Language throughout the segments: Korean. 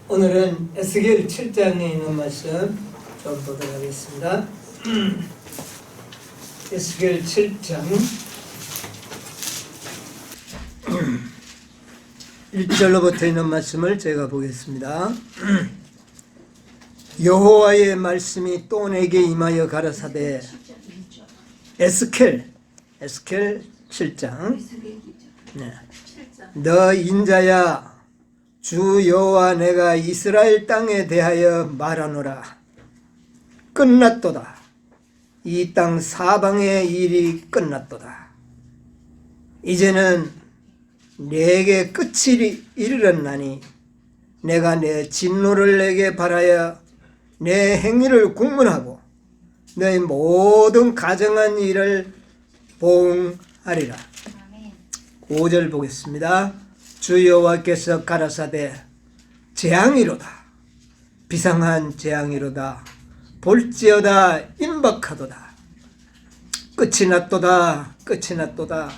오늘은 에스겔 7장에 있는 말씀 좀 보도록 하겠습니다. 에스겔 7장 1절로부터 있는 말씀을 제가 보겠습니다. 여호와의 말씀이 또 내게 임하여 가라사대 에스겔 7장 네. 너 인자야 주 여호와 내가 이스라엘 땅에 대하여 말하노라. 끝났도다. 이 땅 사방의 일이 끝났도다. 이제는 내게 끝이 이르렀나니 내가 내 진노를 내게 발하여 내 행위를 공문하고 너의 모든 가정한 일을 보응하리라. 5절 보겠습니다. 주 여호와께서 가라사대 재앙이로다. 비상한 재앙이로다. 볼지어다 임박하도다. 끝이 났도다. 끝이 났도다.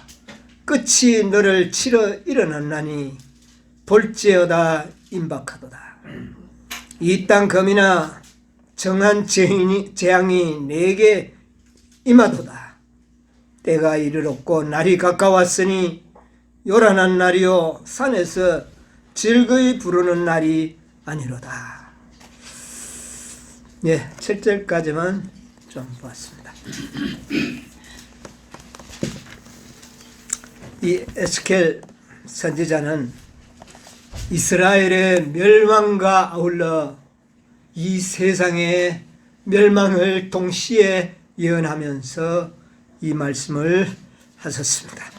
끝이 너를 치러 일어났나니 볼지어다 임박하도다. 이 땅 검이나 정한 재앙이 내게 임하도다. 때가 이르렀고 날이 가까웠으니 요란한 날이요 산에서 즐거이 부르는 날이 아니로다. 예, 7절까지만 좀 보았습니다. 이 에스겔 선지자는 이스라엘의 멸망과 아울러 이 세상의 멸망을 동시에 예언하면서 이 말씀을 하셨습니다.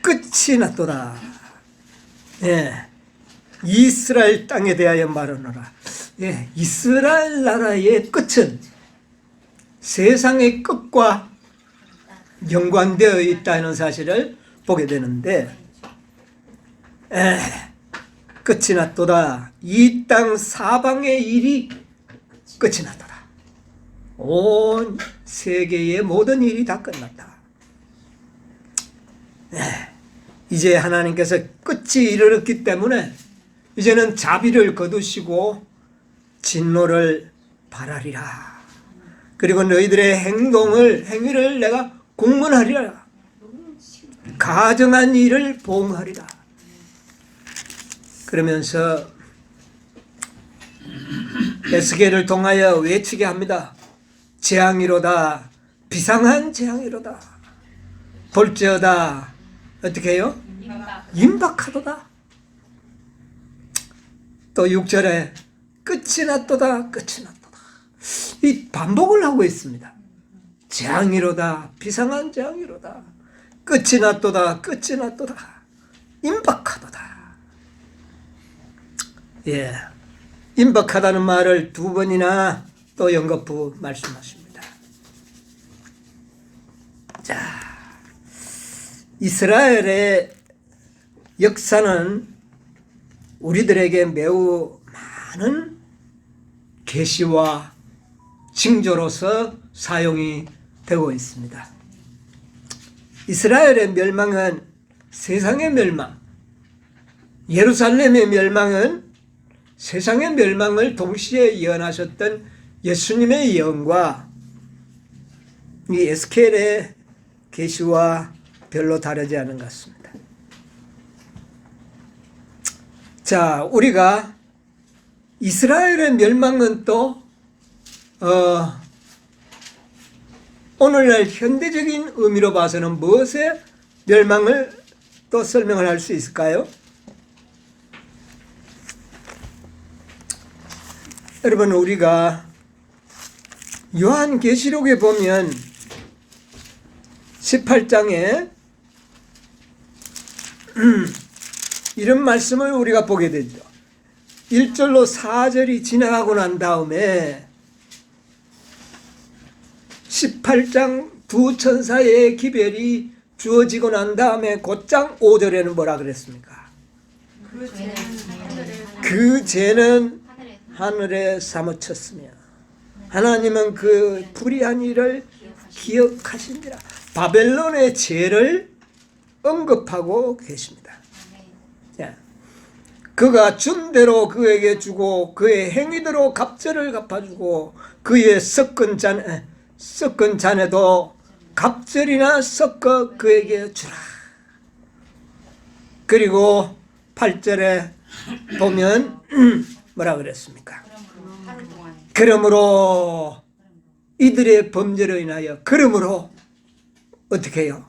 끝이 났도다. 예, 이스라엘 땅에 대하여 말하노라. 예, 이스라엘 나라의 끝은 세상의 끝과 연관되어 있다는 사실을 보게 되는데, 끝이 났도다. 이 땅 사방의 일이 끝이 났도다. 온 세계의 모든 일이 다 끝났다. 이제 하나님께서 끝이 이르렀기 때문에 이제는 자비를 거두시고 진노를 발하리라. 그리고 너희들의 행위를 내가 공문하리라. 가정한 일을 보응하리라. 그러면서 에스겔을 통하여 외치게 합니다. 재앙이로다. 비상한 재앙이로다. 볼지어다. 어떻게 해요? 임박하도다. 또 6절에 끝이 났도다. 끝이 났도다. 이 반복을 하고 있습니다. 재앙이로다. 비상한 재앙이로다. 끝이 났도다. 끝이 났도다. 임박하도다. 예, 임박하다는 말을 두 번이나 또 연거푸 말씀하십니다. 자, 이스라엘의 역사는 우리들에게 매우 많은 계시와 징조로서 사용이 되고 있습니다. 이스라엘의 멸망은 세상의 멸망, 예루살렘의 멸망은 세상의 멸망을 동시에 예언하셨던 예수님의 예언과 이 에스겔의 계시와 별로 다르지 않은 것 같습니다. 자, 우리가 이스라엘의 멸망은 또 오늘날 현대적인 의미로 봐서는 무엇의 멸망을 또 설명을 할 수 있을까요? 여러분, 우리가 요한계시록에 보면 18장에 이런 말씀을 우리가 보게 되죠. 1절로 4절이 지나가고 난 다음에 18장 두 천사의 기별이 주어지고 난 다음에 곧장 5절에는 뭐라 그랬습니까? 그 죄는 하늘에 사무쳤으며 하나님은 그 불의한 일을 기억하신지라. 바벨론의 죄를 언급하고 계십니다. 자, 그가 준 대로 그에게 주고 그의 행위대로 갑절을 갚아주고 그의 섞은 잔에도 갑절이나 섞어 그에게 주라. 그리고 8절에 보면 뭐라 그랬습니까? 그러므로 이들의 범죄로 인하여 그러므로 어떻게 해요?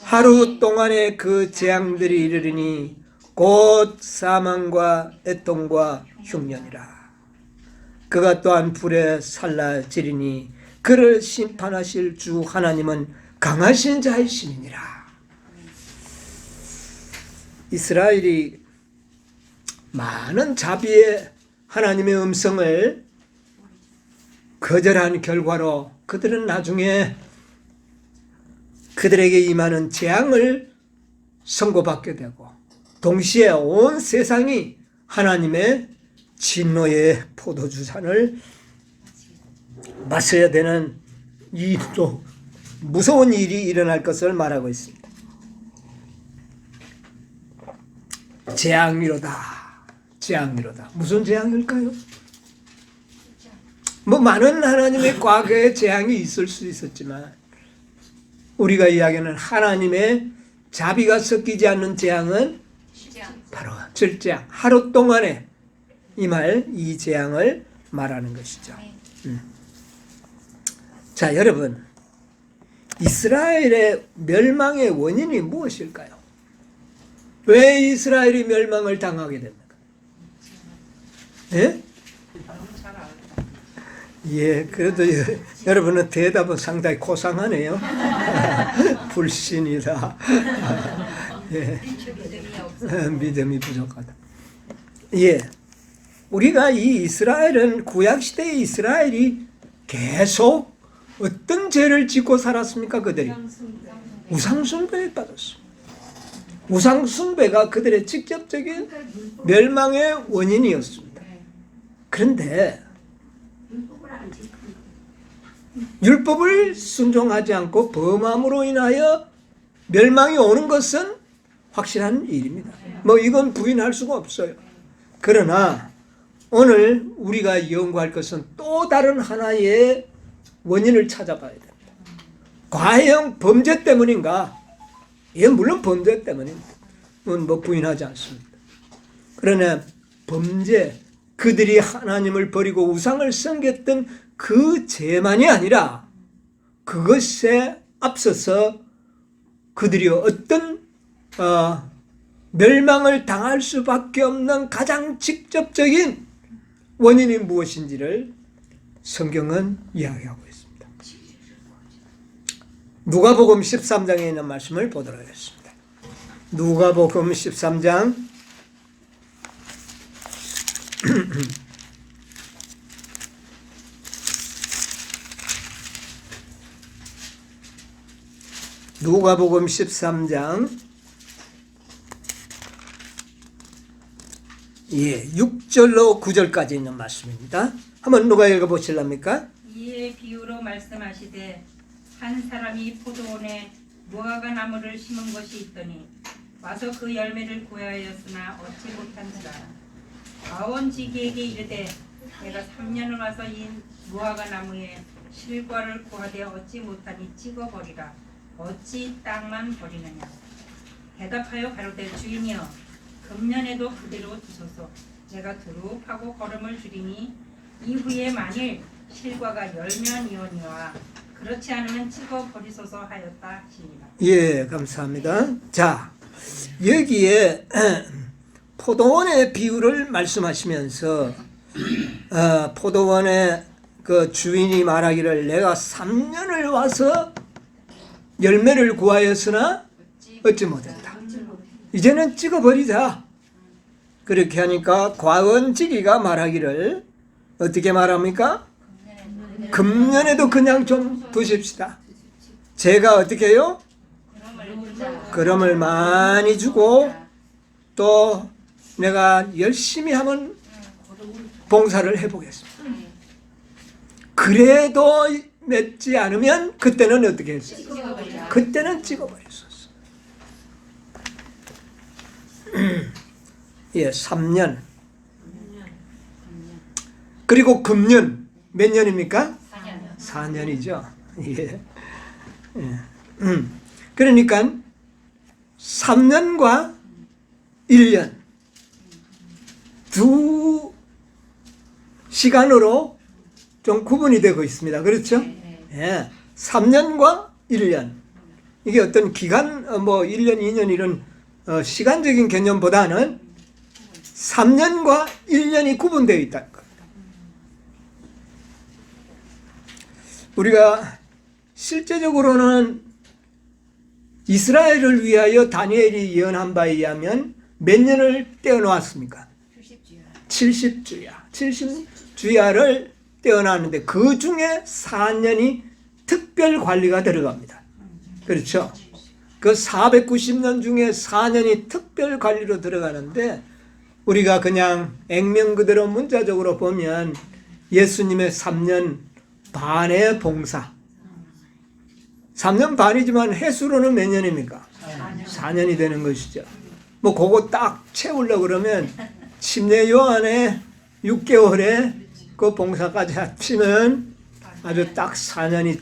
하루 동안에 그 재앙들이 이르리니 곧 사망과 애통과 흉년이라. 그가 또한 불에 살라지리니 그를 심판하실 주 하나님은 강하신 자이심이니라. 이스라엘이 많은 자비의 하나님의 음성을 거절한 결과로 그들은 나중에 그들에게 임하는 재앙을 선고받게 되고 동시에 온 세상이 하나님의 진노의 포도주잔을 마셔야 되는 이 또 무서운 일이 일어날 것을 말하고 있습니다. 재앙이로다. 재앙이로다. 무슨 재앙일까요? 뭐 많은 하나님의 과거의 재앙이 있을 수 있었지만 우리가 이야기하는 하나님의 자비가 섞이지 않는 재앙은 바로 절재앙, 하루 동안에 임할 이 재앙을 말하는 것이죠. 자, 여러분, 이스라엘의 멸망의 원인이 무엇일까요? 왜 이스라엘이 멸망을 당하게 됩니까? 예? 예, 그래도 여러분은 대답은 상당히 고상하네요. 불신이다. 예. 믿음이 부족하다. 예. 우리가 이 이스라엘은 구약시대의 이스라엘이 계속 어떤 죄를 짓고 살았습니까? 그들이 우상숭배에 빠졌습니다. 우상숭배가 그들의 직접적인 멸망의 원인이었습니다. 그런데 율법을 순종하지 않고 범함으로 인하여 멸망이 오는 것은 확실한 일입니다. 뭐 이건 부인할 수가 없어요. 그러나 오늘 우리가 연구할 것은 또 다른 하나의 원인을 찾아봐야 됩니다. 과연 범죄 때문인가? 예, 물론 범죄 때문입니다. 뭐 부인하지 않습니다. 그러나 범죄, 그들이 하나님을 버리고 우상을 섬겼던 그 죄만이 아니라 그것에 앞서서 그들이 어떤 멸망을 당할 수밖에 없는 가장 직접적인 원인이 무엇인지를 성경은 이야기하고 있습니다. 누가복음 13장에 있는 말씀을 보도록 하겠습니다. 누가복음 13장 누가복음 13장 6절로 9절까지 있는 말씀입니다. 한번 누가 읽어보실랍니까? 이에 비유로 말씀하시되 한 사람이 포도원에 무화과 나무를 심은 것이 있더니 와서 그 열매를 구하였으나 얻지 못한지라. 아원지기에게 이르되 내가 3년을 와서 이 무화과 나무에 실과를 구하되 얻지 못하니 찍어버리라. 어찌 땅만 버리느냐. 대답하여 가로되 주인이여 금년에도 그대로 두소서. 내가 두릅하고 거름을 줄이니 이후에 만일 실과가 열면이오니와 그렇지 않으면 찍어버리소서 하였다 하시니라. 예, 감사합니다. 자, 여기에 포도원의 비유를 말씀하시면서 포도원의 그 주인이 말하기를 내가 3년을 와서 열매를 구하였으나 얻지 못했다. 이제는 찍어버리자. 그렇게 하니까 과원지기가 말하기를 어떻게 말합니까? 금년에도 그냥 좀 두십시다. 제가 어떻게 해요? 그럼을 많이 주고 또 내가 열심히 하면 봉사를 해보겠습니다. 그래도 맺지 않으면 그때는 어떻게 했어요? 그때는 찍어버렸었어요. 예, 3년. 그리고 금년 몇 년입니까? 4년이죠. 예. 예. 그러니까 3년과 1년 두 시간으로 좀 구분이 되고 있습니다. 그렇죠? 예. 3년과 1년. 이게 어떤 기간, 1년, 2년 이런 시간적인 개념보다는 3년과 1년이 구분되어 있다. 우리가 실제적으로는 이스라엘을 위하여 다니엘이 예언한 바에 의하면 몇 년을 떼어놓았습니까? 70주야. 70주야를 떼어놨는데 그 중에 4년이 특별 관리가 들어갑니다. 그렇죠? 그 490년 중에 4년이 특별 관리로 들어가는데 우리가 그냥 액면 그대로 문자적으로 보면 예수님의 3년 반의 봉사. 3년 반이지만 횟수로는 몇 년입니까? 4년이 되는 것이죠. 뭐 그거 딱 채우려고 그러면 침례 요한의 6개월에 그 봉사까지 합치면 아주 딱 4년이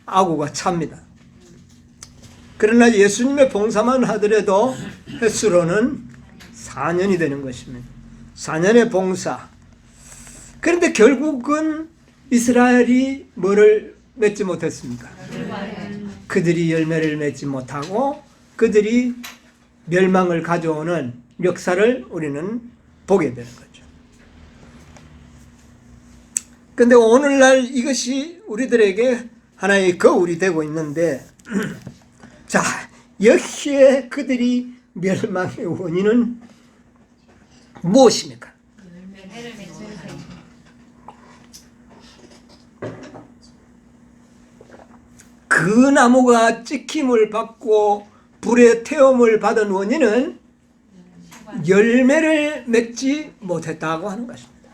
아구가 찹니다. 그러나 예수님의 봉사만 하더라도 횟수로는 4년이 되는 것입니다. 4년의 봉사. 그런데 결국은 이스라엘이 뭐를 맺지 못했습니까? 그들이 열매를 맺지 못하고 그들이 멸망을 가져오는 역사를 우리는 보게 되는 거죠. 그런데 오늘날 이것이 우리들에게 하나의 거울이 되고 있는데 자, 여기에 그들이 멸망의 원인은 무엇입니까? 그 나무가 찍힘을 받고 불에 태움을 받은 원인은 열매를 맺지 못했다고 하는 것입니다.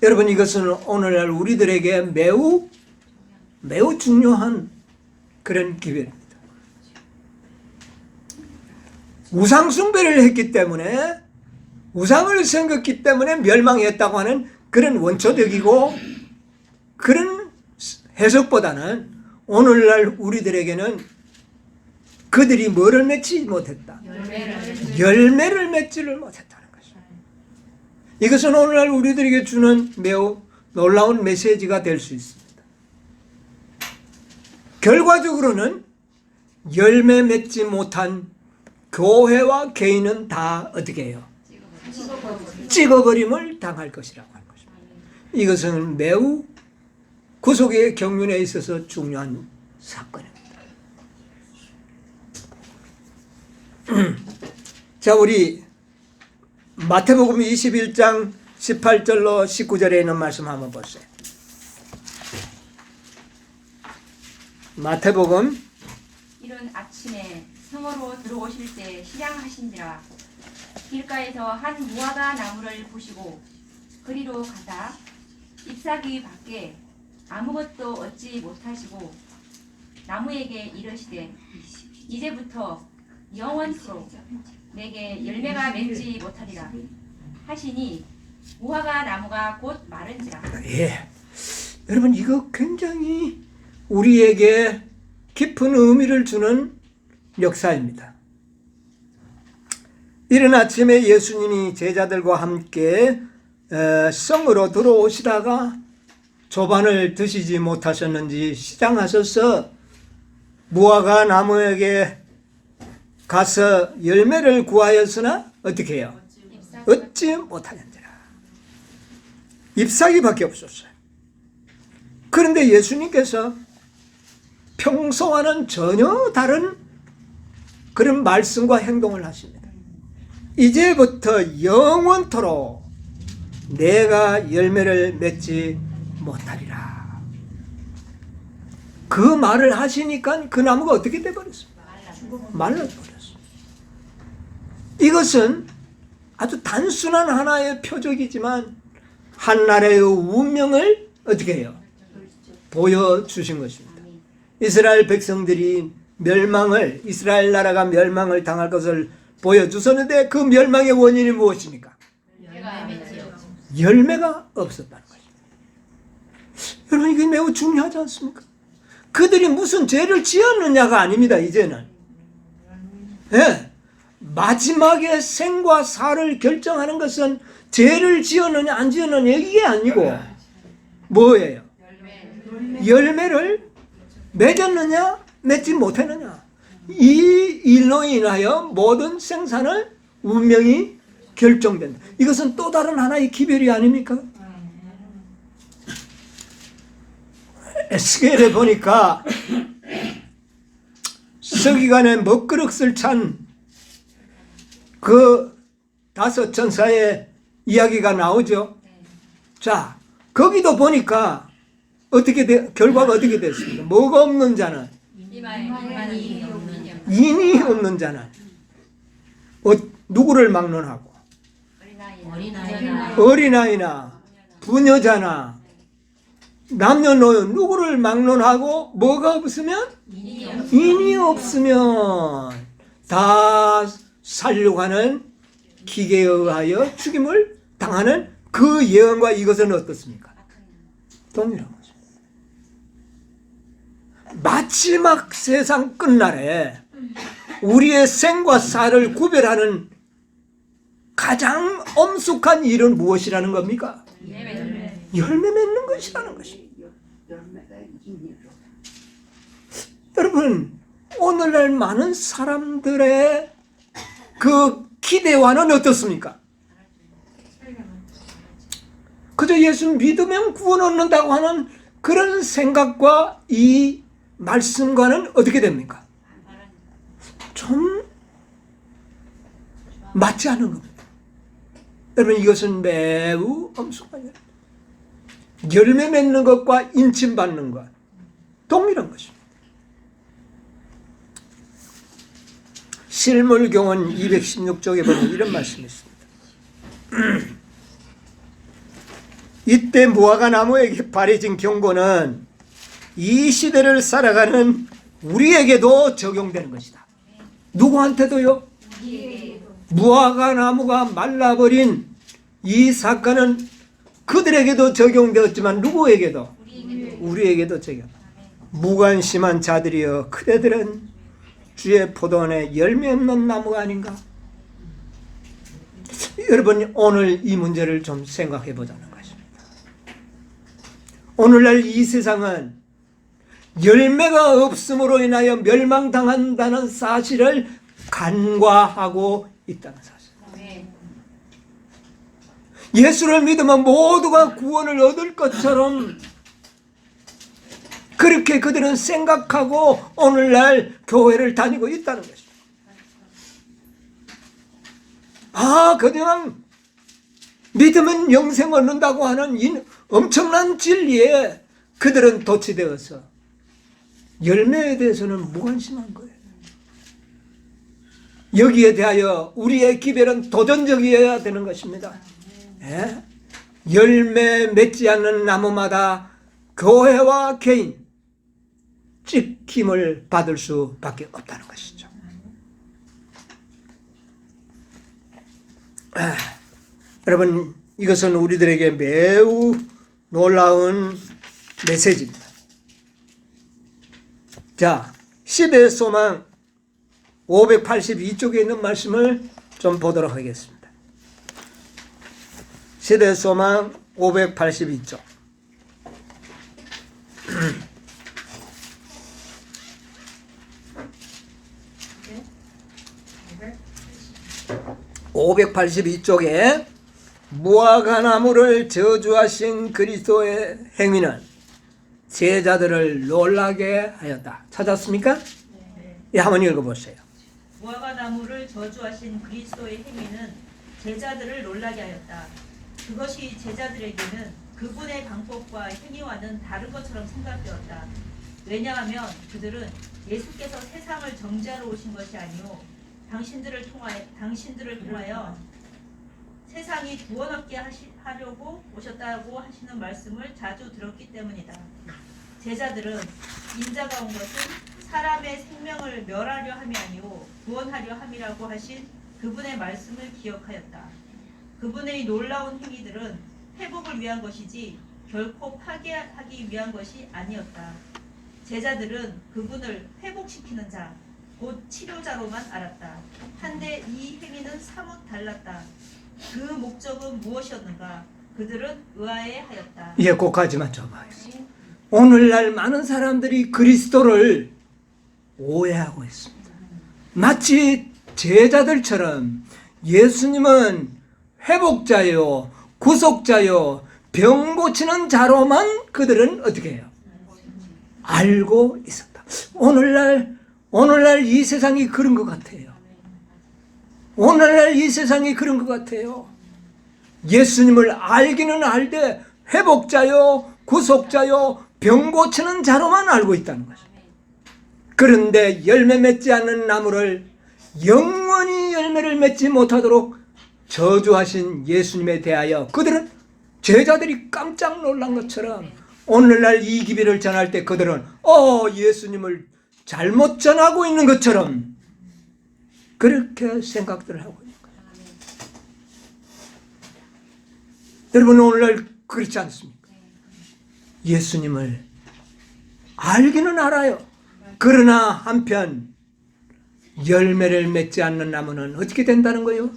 여러분, 이것은 오늘날 우리들에게 매우 중요한 그런 기회입니다. 우상숭배를 했기 때문에 우상을 섬겼기 때문에 멸망했다고 하는 그런 원초적이고 그런 해석보다는 오늘날 우리들에게는 그들이 뭐를 맺지 못했다? 열매를 맺지를 못했다는 것입니다. 이것은 오늘날 우리들에게 주는 매우 놀라운 메시지가 될 수 있습니다. 결과적으로는 열매 맺지 못한 교회와 개인은 다 어떻게 해요? 찍어버림을 당할 것이라고 하는 것입니다. 이것은 매우 구속의 경륜에 있어서 중요한 사건입니다. 자, 우리 마태복음 21장 18절로 19절에 있는 말씀 한번 보세요. 마태복음 이른 아침에 성으로 들어오실 때 시장하신지라 길가에서 한 무화과 나무를 보시고 그리로 가사 잎사귀 밖에 아무것도 얻지 못하시고 나무에게 이르시되 이제부터 영원토록 내게 열매가 맺지 못하리라 하시니 무화과 나무가 곧 마른지라. 예, 여러분, 이거 굉장히 우리에게 깊은 의미를 주는 역사입니다. 이른 아침에 예수님이 제자들과 함께 성으로 들어오시다가 조반을 드시지 못하셨는지 시장하셔서 무화과 나무에게 가서 열매를 구하였으나 어떻게 해요? 얻지 못하였느니라. 잎사귀밖에 없었어요. 그런데 예수님께서 평소와는 전혀 다른 그런 말씀과 행동을 하십니다. 이제부터 영원토록 내가 열매를 맺지 못하리라. 그 말을 하시니까 그 나무가 어떻게 돼버렸습니까? 말라버렸어요. 이것은 아주 단순한 하나의 표적이지만 한 나라의 운명을 어떻게 해요? 보여주신 것입니다. 이스라엘 백성들이 이스라엘 나라가 멸망을 당할 것을 보여주셨는데 그 멸망의 원인이 무엇입니까? 열매가 없었다는 것입니다. 여러분, 이게 매우 중요하지 않습니까? 그들이 무슨 죄를 지었느냐가 아닙니다. 이제는 마지막에 생과 사를 결정하는 것은 죄를 지었느냐 안 지었느냐 이게 아니고 뭐예요? 열매를 맺었느냐 맺지 못했느냐, 이 일로 인하여 모든 생산을 운명이 결정된다. 이것은 또 다른 하나의 기별이 아닙니까? 에스겔에 보니까 서기관의 먹그릇을 찬 그 5 천사의 이야기가 나오죠. 자, 거기도 보니까 결과가 어떻게 됐습니까? 뭐가 없는 자는, 인이 없는 자는 누구를 막론하고, 어린아이나 부녀자나 남녀노소 누구를 막론하고 뭐가 없으면, 인이 없으면 다 살려고 하는 기계에 의하여 죽임을 당하는 그 예언과 이것은 어떻습니까? 동일한 거죠. 마지막 세상 끝날에 우리의 생과 사를 구별하는 가장 엄숙한 일은 무엇이라는 겁니까? 열매 맺는 것이라는 것입니다. 여러분, 오늘날 많은 사람들의 그 기대와는 어떻습니까? 그저 예수 믿으면 구원 얻는다고 하는 그런 생각과 이 말씀과는 어떻게 됩니까? 좀 맞지 않는 겁니다. 여러분, 이것은 매우 엄숙한 일. 열매 맺는 것과 인침받는 것 동일한 것입니다. 실물교원 216쪽에 보면 이런 말씀이 있습니다. 이때 무화과 나무에게 바래진 경고는 이 시대를 살아가는 우리에게도 적용되는 것이다. 누구한테도요? 무화과 나무가 말라버린 이 사건은 그들에게도 적용되었지만 누구에게도? 우리에게도 적용. 무관심한 자들이여, 그대들은 주의 포도원에 열매 없는 나무가 아닌가? 여러분, 오늘 이 문제를 좀 생각해 보자는 것입니다. 오늘날 이 세상은 열매가 없음으로 인하여 멸망당한다는 사실을 간과하고 있다는 사실. 예수를 믿으면 모두가 구원을 얻을 것처럼 그렇게 그들은 생각하고 오늘날 교회를 다니고 있다는 것입니다. 그냥 믿으면 영생 얻는다고 하는 이 엄청난 진리에 그들은 도취되어서 열매에 대해서는 무관심한 거예요. 여기에 대하여 우리의 기별은 도전적이어야 되는 것입니다. 열매 맺지 않는 나무마다 교회와 개인 찍힘을 받을 수밖에 없다는 것이죠. 여러분, 이것은 우리들에게 매우 놀라운 메시지입니다. 자, 시대의 소망 582쪽에 있는 말씀을 좀 보도록 하겠습니다. 시대의 소망 582쪽. 582쪽에 무화과 나무를 저주하신 그리스도의 행위는 제자들을 놀라게 하였다. 찾았습니까? 예, 한번 읽어보세요. 무화과 나무를 저주하신 그리스도의 행위는 제자들을 놀라게 하였다. 그것이 제자들에게는 그분의 방법과 행위와는 다른 것처럼 생각되었다. 왜냐하면 그들은 예수께서 세상을 정죄하러 오신 것이 아니요 당신들을 통하여 세상이 구원 얻게 하려고 오셨다고 하시는 말씀을 자주 들었기 때문이다. 제자들은 인자가 온 것은 사람의 생명을 멸하려 함이 아니오 구원하려 함이라고 하신 그분의 말씀을 기억하였다. 그분의 놀라운 행위들은 회복을 위한 것이지 결코 파괴하기 위한 것이 아니었다. 제자들은 그분을 회복시키는 자, 곧 치료자로만 알았다. 한데 이 행위는 사뭇 달랐다. 그 목적은 무엇이었는가? 그들은 의아해하였다. 예, 거기까지만 좀 하겠습니다. 오늘날 많은 사람들이 그리스도를 오해하고 있습니다. 마치 제자들처럼 예수님은 회복자요, 구속자요, 병 고치는 자로만 그들은 어떻게 해요? 알고 있었다. 오늘날 이 세상이 그런 것 같아요. 오늘날 이 세상이 그런 것 같아요. 예수님을 알기는 알되 회복자요, 구속자요, 병 고치는 자로만 알고 있다는 것입니다. 그런데 열매 맺지 않는 나무를 영원히 열매를 맺지 못하도록 저주하신 예수님에 대하여 그들은 제자들이 깜짝 놀란 것처럼 오늘날 이 기비를 전할 때 그들은 예수님을 잘못 전하고 있는 것처럼 그렇게 생각들을 하고 있는 거예요. 여러분, 오늘날 그렇지 않습니까? 예수님을 알기는 알아요. 그러나 한편 열매를 맺지 않는 나무는 어떻게 된다는 거예요?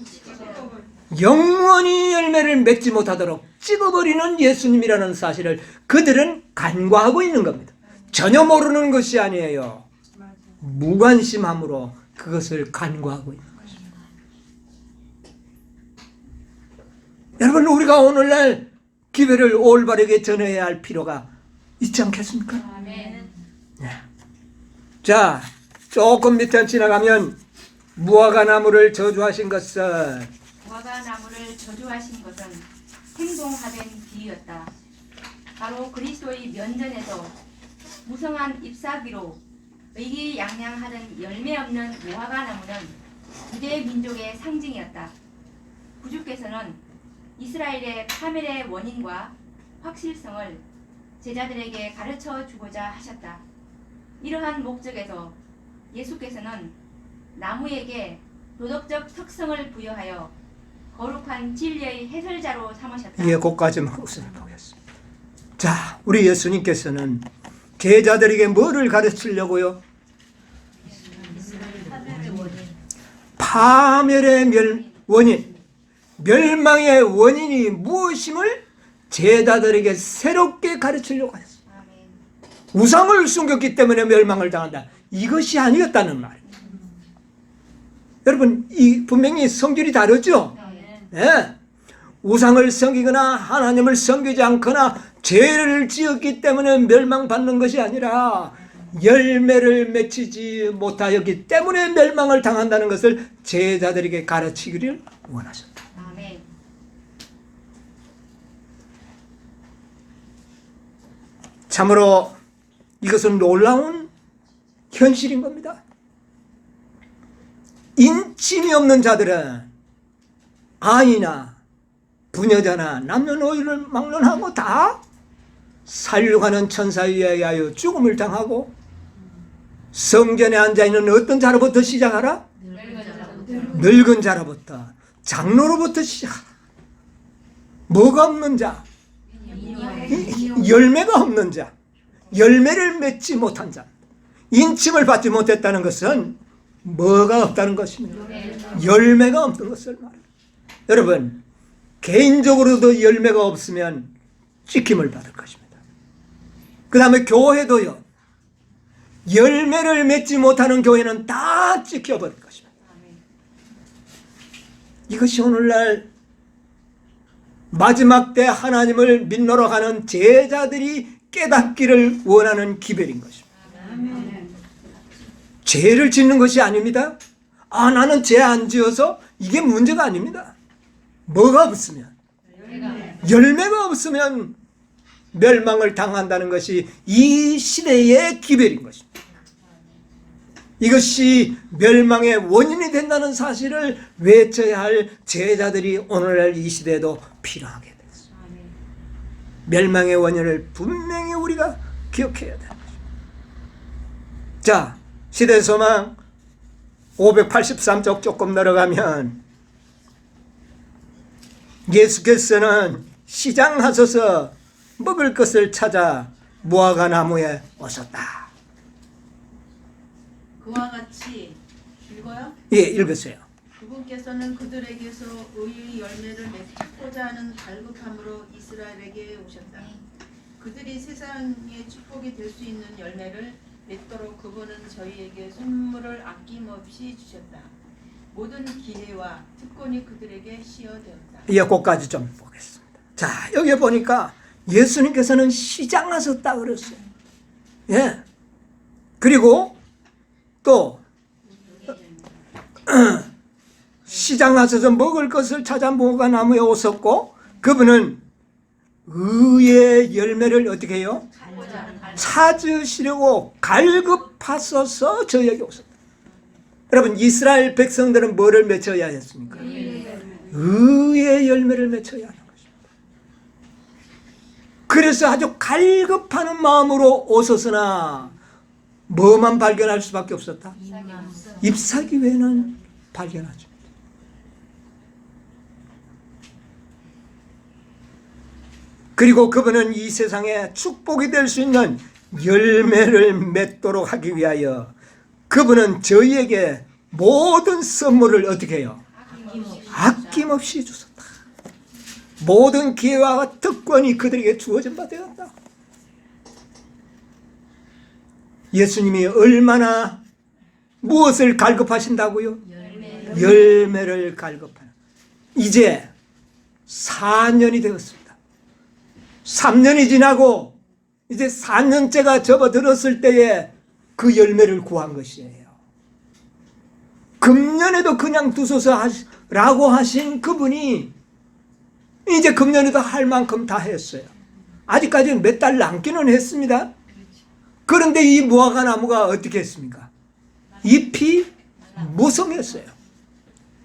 영원히 열매를 맺지 못하도록 찍어버리는 예수님이라는 사실을 그들은 간과하고 있는 겁니다. 전혀 모르는 것이 아니에요. 무관심함으로 그것을 간과하고 있는 것입니다. 여러분, 우리가 오늘날 기회를 올바르게 전해야 할 필요가 있지 않겠습니까? 아멘. 네. 자, 조금 밑에 지나가면 무화과 나무를 저주하신 것은 무화과 나무를 저주하신 것은 행동하된 비유였다. 바로 그리스도의 면전에서 무성한 잎사귀로 의기양양하던 열매 없는 무화과 나무는 유대 민족의 상징이었다. 구주께서는 이스라엘의 파멸의 원인과 확실성을 제자들에게 가르쳐 주고자 하셨다. 이러한 목적에서 예수께서는 나무에게 도덕적 특성을 부여하여 거룩한 진리의 해설자로 삼으셨다. 예, 거기까지만 보겠습니다. 자, 우리 예수님께서는 제자들에게 뭐를 가르치려고요? 파멸의 원인, 멸망의 원인이 무엇임을 제자들에게 새롭게 가르치려고 했어요. 우상을 숨겼기 때문에 멸망을 당한다. 이것이 아니었다는 말입니다. 여러분, 이 분명히 성질이 다르죠? 네. 우상을 섬기거나 하나님을 섬기지 않거나 죄를 지었기 때문에 멸망받는 것이 아니라 열매를 맺히지 못하였기 때문에 멸망을 당한다는 것을 제자들에게 가르치기를 원하셨다. 아멘. 참으로 이것은 놀라운 현실인 겁니다. 인침이 없는 자들은 아이나 부녀자나 남녀노인을 막론하고 다 살육하는 천사에 의하여 죽음을 당하고 성전에 앉아있는 어떤 자로부터 시작하라? 늙은 자로부터, 장로로부터 시작하라. 뭐가 없는 자? 열매가 없는 자, 열매를 맺지 못한 자. 인침을 받지 못했다는 것은 뭐가 없다는 것입니다. 열매가 없는 것을 말합니다. 여러분, 개인적으로도 열매가 없으면 찍힘을 받을 것입니다. 그 다음에 교회도요, 열매를 맺지 못하는 교회는 다 찍혀버릴 것입니다. 이것이 오늘날 마지막 때 하나님을 믿노러 가는 제자들이 깨닫기를 원하는 기별인 것입니다. 죄를 짓는 것이 아닙니다. 나는 죄 안 지어서 이게 문제가 아닙니다. 뭐가 없으면, 열매가 없으면 멸망을 당한다는 것이 이 시대의 기별인 것입니다. 이것이 멸망의 원인이 된다는 사실을 외쳐야 할 제자들이 오늘날 이 시대에도 필요하게 됐습니다. 멸망의 원인을 분명히 우리가 기억해야 됩니다. 자, 시대소망 583쪽 조금 내려가면 예수께서는 시장 하셔서 먹을 것을 찾아 무화과 나무에 오셨다. 그와 같이 읽어요? 예, 읽으세요. 그분께서는 그들에게서 의의 열매를 맺고자 하는 갈급함으로 이스라엘에게 오셨다. 그들이 세상의 축복이 될 수 있는 열매를 맺도록 그분은 저희에게 선물을 아낌없이 주셨다. 모든 기회와 특권이 그들에게 시어되었다. 예, 거기까지 좀 보겠습니다. 자, 여기 보니까 예수님께서는 시장하셨다 그랬어요. 예. 그리고 또 시장하셔서 먹을 것을 찾아 무화과 나무에 오셨고 그분은 의의 열매를 어떻게 해요? 찾으시려고 갈급하셔서 저에게 오셨다. 여러분, 이스라엘 백성들은 뭐를 맺어야 했습니까? 의의 열매를 맺어야 하는 것입니다. 그래서 아주 갈급하는 마음으로 오셨으나 뭐만 발견할 수밖에 없었다? 잎사귀 외에는 발견하지 못했다. 그리고 그분은 이 세상에 축복이 될 수 있는 열매를 맺도록 하기 위하여 그분은 저희에게 모든 선물을 어떻게 해요? 아낌없이 주셨다. 모든 기회와 특권이 그들에게 주어진 바 되었다. 예수님이 얼마나 무엇을 갈급하신다고요? 열매를 갈급하는. 이제 4년이 되었습니다. 3년이 지나고 이제 4년째가 접어들었을 때에 그 열매를 구한 것이에요. 금년에도 그냥 두소서 라고 하신 그분이 이제 금년에도 할 만큼 다 했어요. 아직까지는 몇 달 남기는 했습니다. 그런데 이 무화과 나무가 어떻게 했습니까? 잎이 무성했어요.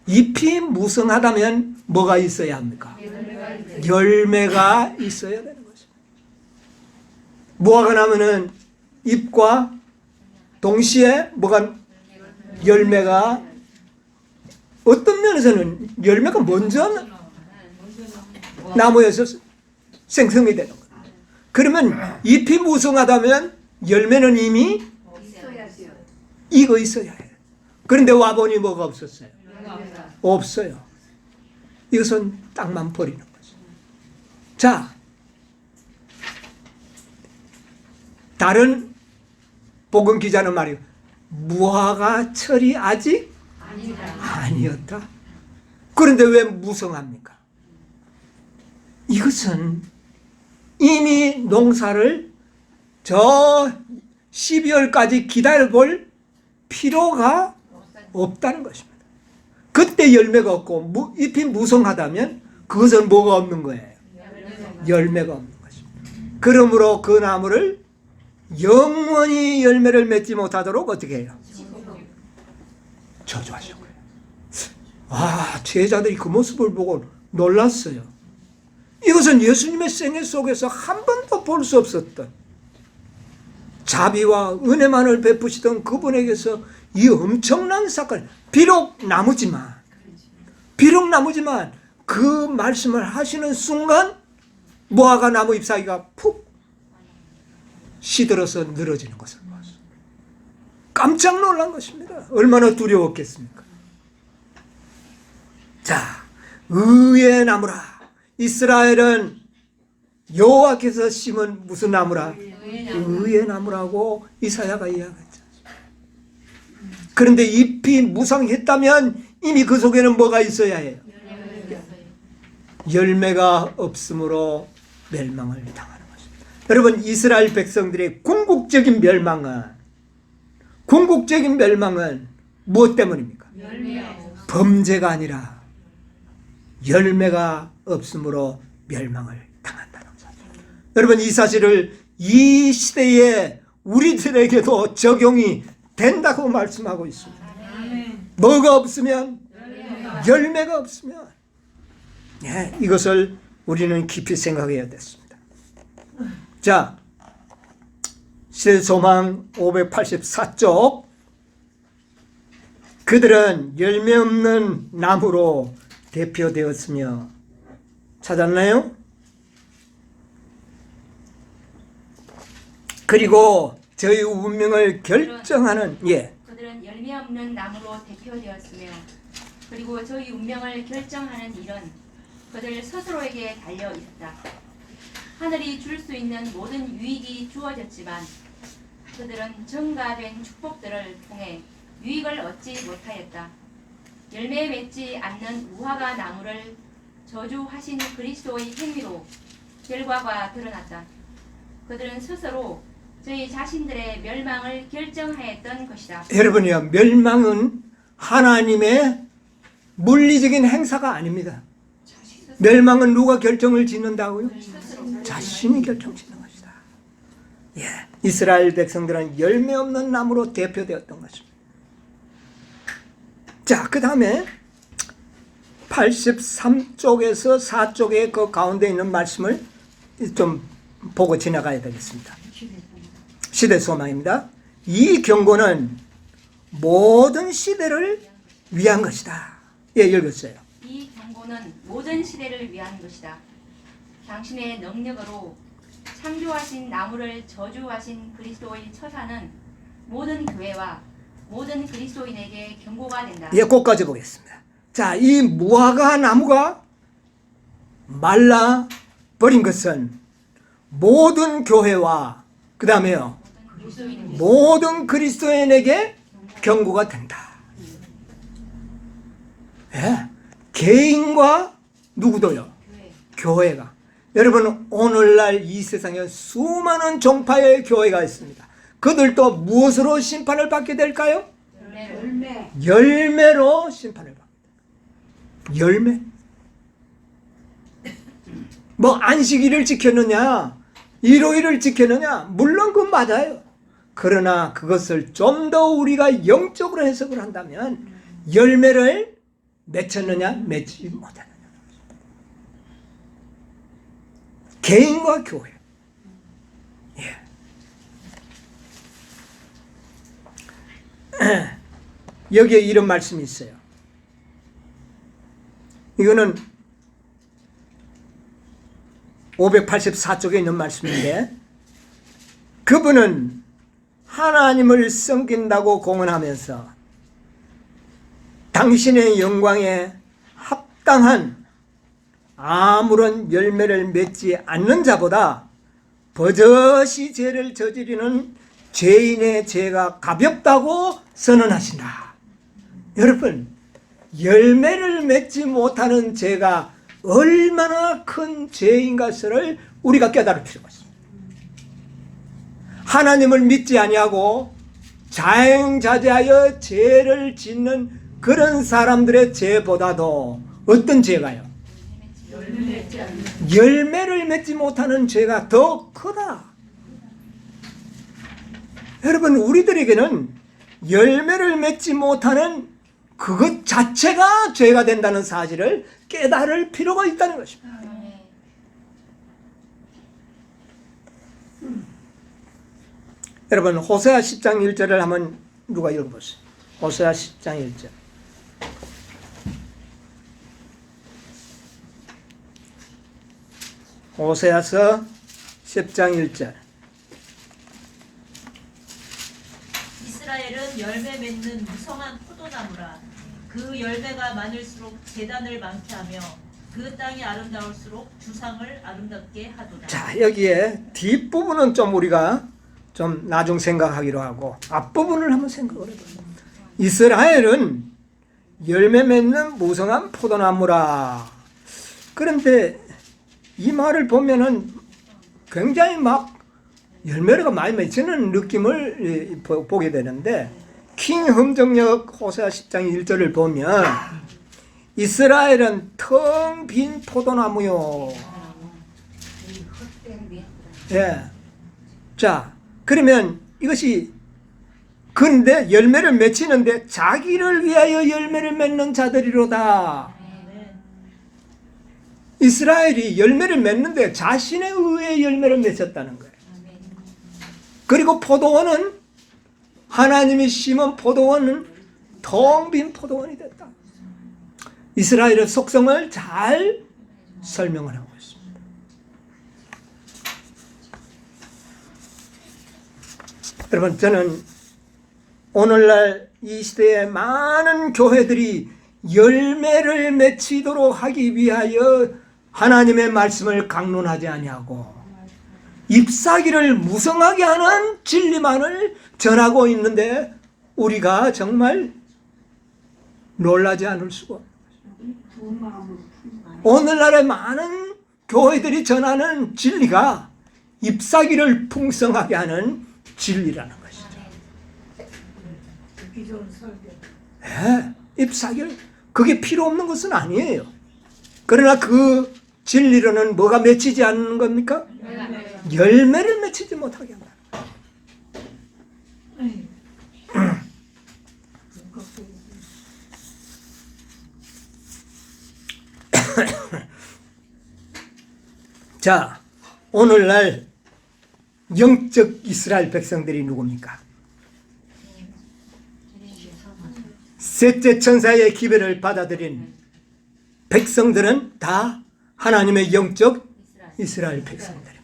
잎이 무성하다면 뭐가 있어야 합니까? 열매가 있어야 되는 것입니다. 무화과 나무는 잎과 동시에 뭐가 열매가 어떤 면에서는 열매가 먼저 나무에서 생성이 되는 거예요. 그러면 잎이 무성하다면 열매는 이미 익어 있어야 해요. 그런데 와보니 뭐가 없었어요? 없어요. 이것은 땅만 버리는 거죠. 자, 다른 복음 기자는 말이에요. 무화과 철이 아직 아니었다. 그런데 왜 무성합니까? 이것은 이미 농사를 저 12월까지 기다려볼 필요가 없다는 것입니다. 그때 열매가 없고 잎이 무성하다면 그것은 뭐가 없는 거예요? 열매가 없는 것입니다. 그러므로 그 나무를 영원히 열매를 맺지 못하도록 어떻게 해요? 저주하신 거예요. 아, 제자들이 그 모습을 보고 놀랐어요. 이것은 예수님의 생애 속에서 한 번도 볼 수 없었던 자비와 은혜만을 베푸시던 그분에게서 이 엄청난 사건, 비록 나무지만 그 말씀을 하시는 순간 무화과 나무 잎사귀가 푹 시들어서 늘어지는 것을 봤어요. 깜짝 놀란 것입니다. 얼마나 두려웠겠습니까? 자, 의의 나무라. 이스라엘은 여호와께서 심은 무슨 나무라? 의의 나무라고 이사야가 이야기했죠. 그런데 잎이 무성했다면 이미 그 속에는 뭐가 있어야 해요? 열매가 없으므로 멸망을 당하는 것입니다. 여러분, 이스라엘 백성들의 궁극적인 멸망은 무엇 때문입니까? 범죄가 아니라 열매가 없으므로 멸망을 당한다는 거죠. 여러분, 이 사실을 이 시대에 우리들에게도 적용이 된다고 말씀하고 있습니다. 뭐가 없으면? 열매가 없으면. 예, 이것을 우리는 깊이 생각해야 됐습니다. 자, 시대소망 584쪽 그들은 열매 없는 나무로 대표되었으며, 찾았나요? 그리고 저희 운명을 결정하는, 그들은 열매 없는 나무로 대표되었으며 그리고 저희 운명을 결정하는 일은 그들 스스로에게 달려 있었다. 하늘이 줄 수 있는 모든 유익이 주어졌지만 그들은 증가된 축복들을 통해 유익을 얻지 못하였다. 열매 맺지 않는 무화과 나무를 저주하신 그리스도의 행위로 결과가 드러났다. 그들은 스스로 저희 자신들의 멸망을 결정하였던 것이다. 여러분이요, 멸망은 하나님의 물리적인 행사가 아닙니다. 멸망은 누가 결정을 짓는다고요? 자신이 결정 짓는 것이다. 이스라엘 백성들은 열매 없는 나무로 대표되었던 것입니다. 자, 그 다음에 83쪽에서 4쪽의 그 가운데 있는 말씀을 좀 보고 지나가야 되겠습니다. 시대소망입니다. 이 경고는 모든 시대를 위한 것이다. 읽었어요. 이 경고는 모든 시대를 위한 것이다. 당신의 능력으로 창조하신 나무를 저주하신 그리스도의 처사는 모든 교회와 모든 그리스도인에게 경고가 된다. 꼭까지 보겠습니다. 자, 이 무화과 나무가 말라 버린 것은 모든 교회와 그 다음에요, 모든 그리스도인에게 경고가 된다. 개인과 누구도요? 교회가. 여러분, 오늘날 이 세상에 수많은 종파의 교회가 있습니다. 그들도 무엇으로 심판을 받게 될까요? 열매로 심판을 받게 됩니다. 열매. 뭐 안식일을 지켰느냐, 일요일을 지켰느냐, 물론 그건 맞아요. 그러나 그것을 좀 더 우리가 영적으로 해석을 한다면 열매를 맺혔느냐, 맺지 못하느냐. 개인과 교회. 여기에 이런 말씀이 있어요. 이거는 584쪽에 있는 말씀인데, 그분은 하나님을 섬긴다고 공언하면서 당신의 영광에 합당한 아무런 열매를 맺지 않는 자보다 버젓이 죄를 저지르는 죄인의 죄가 가볍다고 선언하신다. 여러분, 열매를 맺지 못하는 죄가 얼마나 큰 죄인 것을 우리가 깨달을 필요가 있습니다. 하나님을 믿지 아니하고 자행자제하여 죄를 짓는 그런 사람들의 죄보다도 어떤 죄가요? 열매를 맺지 못하는 죄가 더 크다. 여러분, 우리들에게는 열매를 맺지 못하는 그것 자체가 죄가 된다는 사실을 깨달을 필요가 있다는 것입니다. 여러분, 호세아 10장 1절을 한번 누가 읽어보세요. 호세아 10장 1절. 호세아서 10장 1절. 이스라엘은 열매 맺는 무성한 포도나무라. 그 열매가 많을수록 제단을 많게 하며 그 땅이 아름다울수록 주상을 아름답게 하도다. 자, 여기에 뒷부분은 좀 우리가 좀 나중 생각하기로 하고 앞부분을 한번 생각을 해보세요. 이스라엘은 열매 맺는 무성한 포도나무라. 그런데 이 말을 보면은 굉장히 막 열매가 많이 맺히는 느낌을 보게 되는데, 킹 흠정역 호세아 10장 1절을 보면 이스라엘은 텅 빈 포도나무요. 자, 그러면 이것이 근데 열매를 맺히는데 자기를 위하여 열매를 맺는 자들이로다. 이스라엘이 열매를 맺는데 자신에 의해 열매를 맺었다는 거예요. 그리고 포도원은 하나님이 심은 포도원은 텅 빈 포도원이 됐다. 이스라엘의 속성을 잘 설명을 하고 있습니다. 여러분, 저는 오늘날 이 시대에 많은 교회들이 열매를 맺히도록 하기 위하여 하나님의 말씀을 강론하지 아니하고 잎사귀를 무성하게 하는 진리만을 전하고 있는데 우리가 정말 놀라지 않을 수가 없어요. 오늘날의 많은 교회들이 전하는 진리가 잎사귀를 풍성하게 하는 진리라는 것이죠. 네, 잎사귀를 그게 필요 없는 것은 아니에요. 그러나 그 진리로는 뭐가 맺히지 않는 겁니까? 열매를 맺히지 못하게 한다. 자, 오늘날 영적 이스라엘 백성들이 누굽니까? 셋째 천사의 기별을 받아들인 백성들은 다 하나님의 영적 이스라엘 백성들입니다.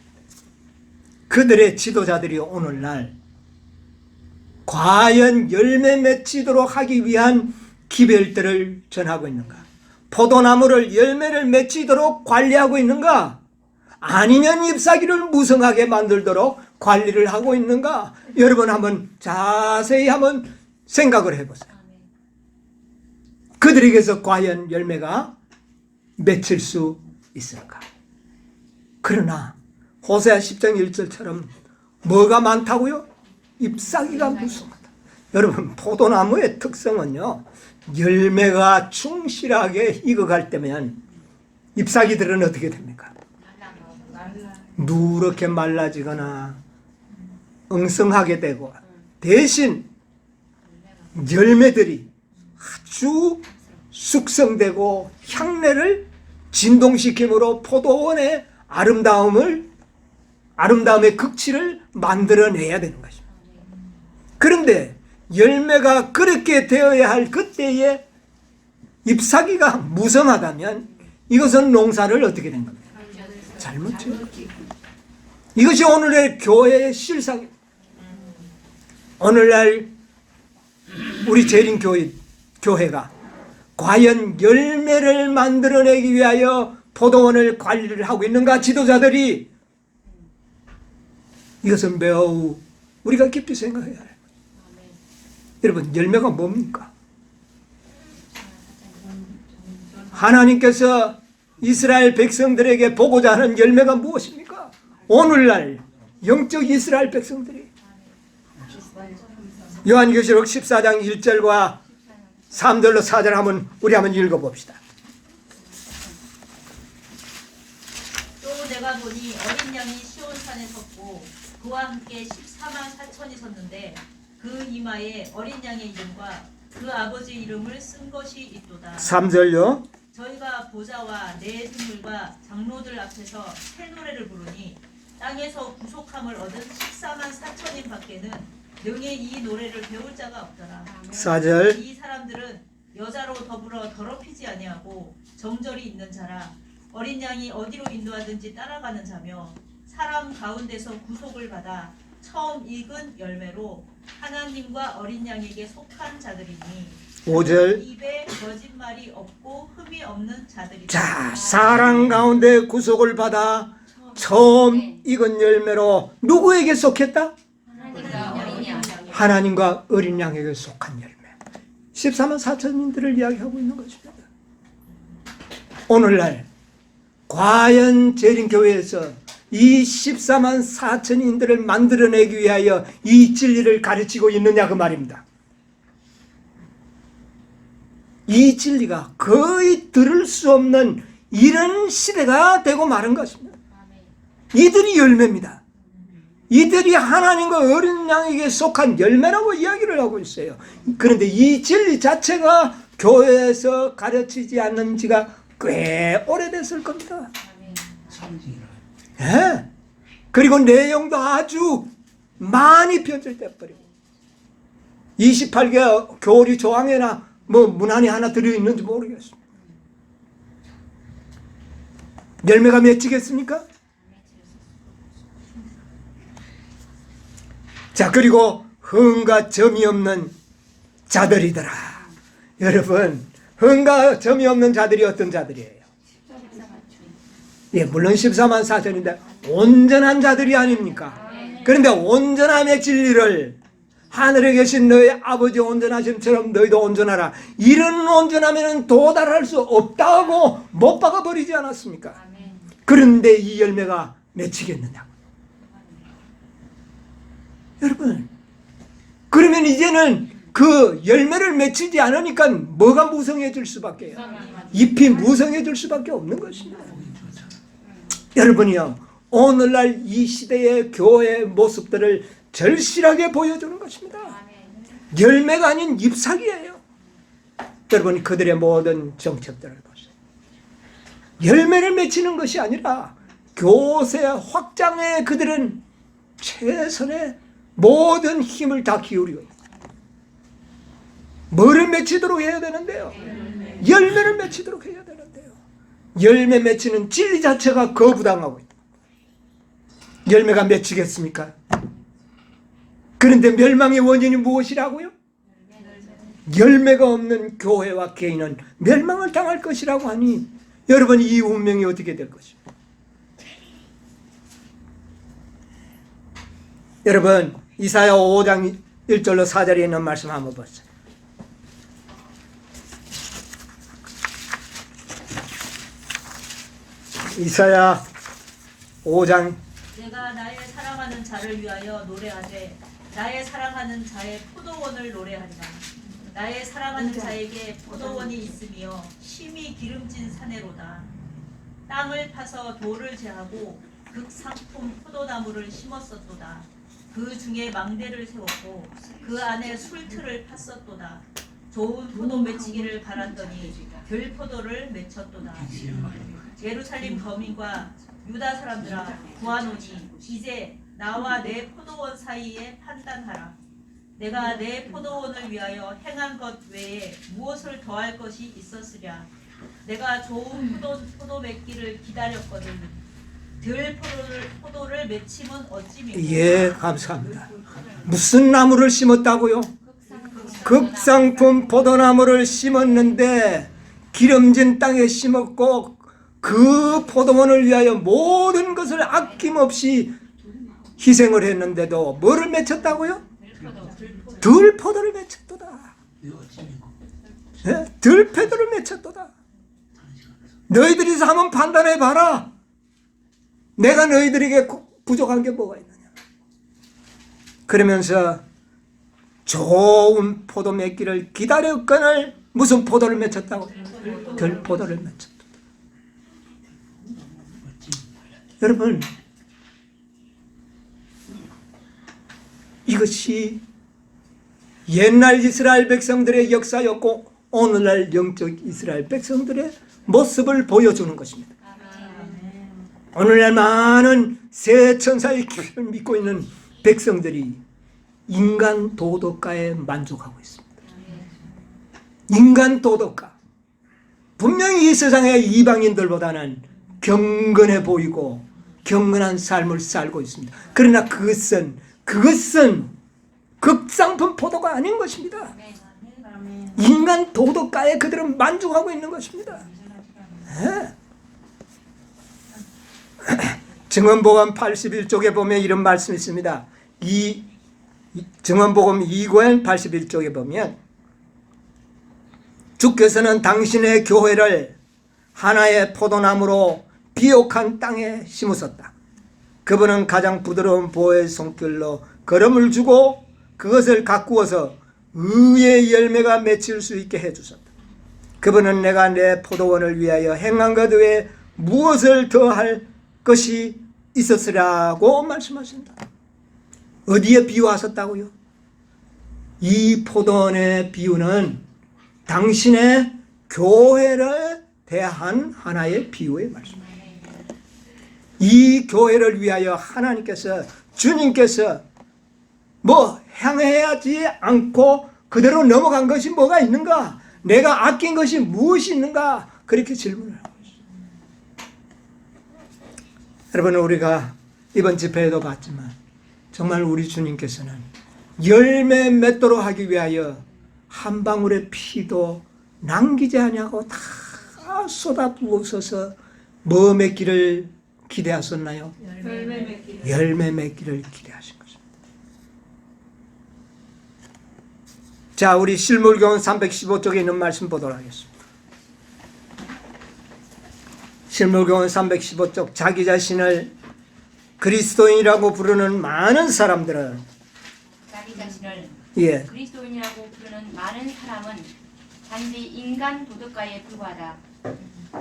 그들의 지도자들이 오늘날 과연 열매 맺히도록 하기 위한 기별들을 전하고 있는가? 포도나무를 열매를 맺히도록 관리하고 있는가? 아니면 잎사귀를 무성하게 만들도록 관리를 하고 있는가? 여러분 한번 자세히 한번 생각을 해보세요. 그들에게서 과연 열매가 맺힐 수 있을까? 그러나 호세아 10장 1절처럼 뭐가 많다고요? 잎사귀가 무성하다. 여러분, 포도나무의 특성은요, 열매가 충실하게 익어갈 때면 잎사귀들은 어떻게 됩니까? 누렇게 말라지거나 엉성하게 되고, 대신 열매들이 아주 숙성되고 향내를 진동시킴으로 포도원의 아름다움의 극치를 만들어내야 되는 것입니다. 그런데 열매가 그렇게 되어야 할 그때에 잎사귀가 무성하다면 이것은 농사를 어떻게 된 겁니까? 잘못 지은 거죠. 이것이 오늘의 교회의 실상입니다. 오늘날 우리 재림교회가 과연 열매를 만들어내기 위하여 포도원을 관리를 하고 있는가? 지도자들이 이것은 매우 우리가 깊이 생각해야 해요. 여러분, 열매가 뭡니까? 하나님께서 이스라엘 백성들에게 보고자 하는 열매가 무엇입니까? 오늘날 영적 이스라엘 백성들이 요한계시록 14장 1절과 3절로 4절 우리 한번 읽어봅시다. 또 내가 보니 어린 양이 시온산에 섰고 그와 함께 14만 4천이 섰는데 그 이마에 어린 양의 이름과 그 아버지 이름을 쓴 것이 있도다. 3절요. 저희가 보좌와 네 생물과 장로들 앞에서 새 노래를 부르니 땅에서 구속함을 얻은 14만 4천인 밖에는 능히 이 노래를 배울 자가 없더라. 4절. 이 사람들은 여자로 더불어 더럽히지 아니하고 정절이 있는 자라. 어린 양이 어디로 인도하든지 따라가는 자며 사람 가운데서 구속을 받아 처음 익은 열매로 하나님과 어린 양에게 속한 자들이니 5절. 입에 거짓말이 없고 흠이 없는 자들이다. 자, 사랑 가운데 구속을 받아 처음 익은 열매로 누구에게 속했다? 하나님과 어린 양에게 속한 열매. 14만 4천인들을 이야기하고 있는 것입니다. 오늘날 과연 재림교회에서 이 14만 4천인들을 만들어내기 위하여 이 진리를 가르치고 있느냐 그 말입니다. 이 진리가 거의 들을 수 없는 이런 시대가 되고 마는 것입니다. 이들이 열매입니다. 이들이 하나님과 어린 양에게 속한 열매라고 이야기를 하고 있어요. 그런데 이 진리 자체가 교회에서 가르치지 않는 지가 꽤 오래됐을 겁니다. 네. 그리고 내용도 아주 많이 변질돼 버리고 28개 교리 조항에나 뭐 문안이 하나 들어있는지 모르겠습니다. 열매가 맺히겠습니까? 자, 그리고 흥과 점이 없는 자들이더라. 여러분, 흥과 점이 없는 자들이 어떤 자들이에요? 예, 물론 14만 4천인데 온전한 자들이 아닙니까? 그런데 온전함의 진리를 하늘에 계신 너희 아버지 온전하심처럼 너희도 온전하라. 이런 온전함에는 도달할 수 없다고 못 박아버리지 않았습니까? 그런데 이 열매가 맺히겠느냐고. 여러분, 그러면 이제는 그 열매를 맺히지 않으니까 뭐가 무성해질 수밖에요? 잎이 무성해질 수밖에 없는 것입니다. 여러분이요, 오늘날 이 시대의 교회의 모습들을 절실하게 보여주는 것입니다. 열매가 아닌 잎사귀예요. 여러분, 그들의 모든 정책들을 보세요. 열매를 맺히는 것이 아니라 교세 확장에 그들은 최선의 모든 힘을 다 기울이고 있어요. 뭐를 맺히도록 해야 되는데요? 열매를 맺히도록 해야 되는데요. 열매 맺히는 진리 자체가 거부당하고 있다. 열매가 맺히겠습니까? 그런데 멸망의 원인이 무엇이라고요? 열매가 없는 교회와 개인은 멸망을 당할 것이라고 하니 여러분, 이 운명이 어떻게 될 것입니까? 여러분, 이사야 5장 1절로 4절에 있는 말씀 한번 보세요. 이사야 5장 내가 나의 사랑하는 자를 위하여 노래하되 나의 사랑하는 자의 포도원을 노래하리라. 나의 사랑하는 자에게 포도원이 있으며 심히 기름진 사내로다. 땅을 파서 돌을 제하고 극상품 포도나무를 심었었도다. 그 중에 망대를 세웠고 그 안에 술틀을 팠었도다. 좋은 포도 맺히기를 바랐더니 들포도를 맺혔도다. 예루살렘 거민과 유다 사람들아, 구하노니 이제 나와 내 포도원 사이에 판단하라. 내가 내 포도원을 위하여 행한 것 외에 무엇을 더할 것이 있었으랴. 내가 좋은 포도 맺기를 기다렸거든. 들 포도를 맺힘은 어찌미고. 예, 감사합니다. 무슨 나무를 심었다고요? 극상품 포도나무를 심었는데 기름진 땅에 심었고 그 포도원을 위하여 모든 것을 아낌없이 희생을 했는데도 뭐를 맺혔다고요? 들포도를 맺혔도다. 네? 들포도를 맺혔도다. 너희들이서 한번 판단해 봐라. 내가 너희들에게 부족한 게 뭐가 있느냐. 그러면서 좋은 포도 맺기를 기다렸거늘 무슨 포도를 맺혔다고? 들포도를 맺혔다. 여러분, 이것이 옛날 이스라엘 백성들의 역사였고 오늘날 영적 이스라엘 백성들의 모습을 보여주는 것입니다. 오늘날 많은 새 천사의 길을 믿고 있는 백성들이 인간 도덕가에 만족하고 있습니다. 인간 도덕가. 분명히 이 세상의 이방인들보다는 경건해 보이고 경건한 삶을 살고 있습니다. 그러나 그것은 극상품 포도가 아닌 것입니다. 인간 도덕가에 그들은 만족하고 있는 것입니다. 네. 증언복음 81쪽에 보면 이런 말씀이 있습니다. 이 증언복음 2권 81쪽에 보면 주께서는 당신의 교회를 하나의 포도나무로 비옥한 땅에 심으셨다. 그분은 가장 부드러운 보의 손길로 걸음을 주고 그것을 가꾸어서 의의 열매가 맺힐 수 있게 해주셨다. 그분은 내가 내 포도원을 위하여 행한 것 외에 무엇을 더할 것이 있었으라고 말씀하신다. 어디에 비유하셨다고요? 이 포도원의 비유는 당신의 교회를 대한 하나의 비유의 말씀입니다. 이 교회를 위하여 하나님께서 주님께서 뭐 향해야지 않고 그대로 넘어간 것이 뭐가 있는가? 내가 아낀 것이 무엇이 있는가? 그렇게 질문을 하고 있어요. 여러분, 우리가 이번 집회에도 봤지만 정말 우리 주님께서는 열매 맺도록 하기 위하여 한 방울의 피도 남기지 아니하고 다 쏟아부으셔서 뭐 맺기를 기대하셨나요? 열매 맺기. 열매 맺기를 기대하신 것입니다. 자, 우리 실물교훈 315쪽에 있는 말씀 보도록 하겠습니다. 실물교훈 315쪽, 자기 자신을 그리스도인이라고 부르는 많은 사람들은, 자기 자신을 예, 그리스도인이라고 부르는 많은 사람은 단지 인간 도덕가에 불과하다.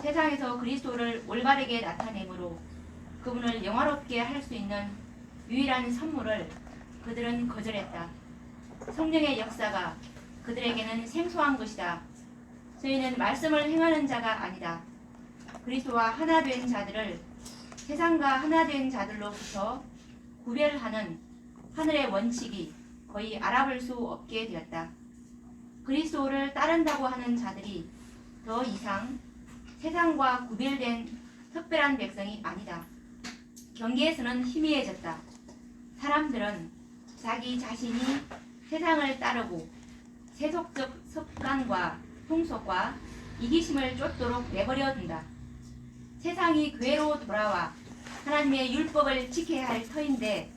세상에서 그리스도를 올바르게 나타내므로 그분을 영화롭게 할 수 있는 유일한 선물을 그들은 거절했다. 성령의 역사가 그들에게는 생소한 것이다. 저희는 말씀을 행하는 자가 아니다. 그리스도와 하나 된 자들을 세상과 하나 된 자들로부터 구별하는 하늘의 원칙이 거의 알아볼 수 없게 되었다. 그리스도를 따른다고 하는 자들이 더 이상 세상과 구별된 특별한 백성이 아니다. 경계에서는 희미해졌다. 사람들은 자기 자신이 세상을 따르고 세속적 습관과 풍속과 이기심을 쫓도록 내버려 둔다. 세상이 교회로 돌아와 하나님의 율법을 지켜야 할 터인데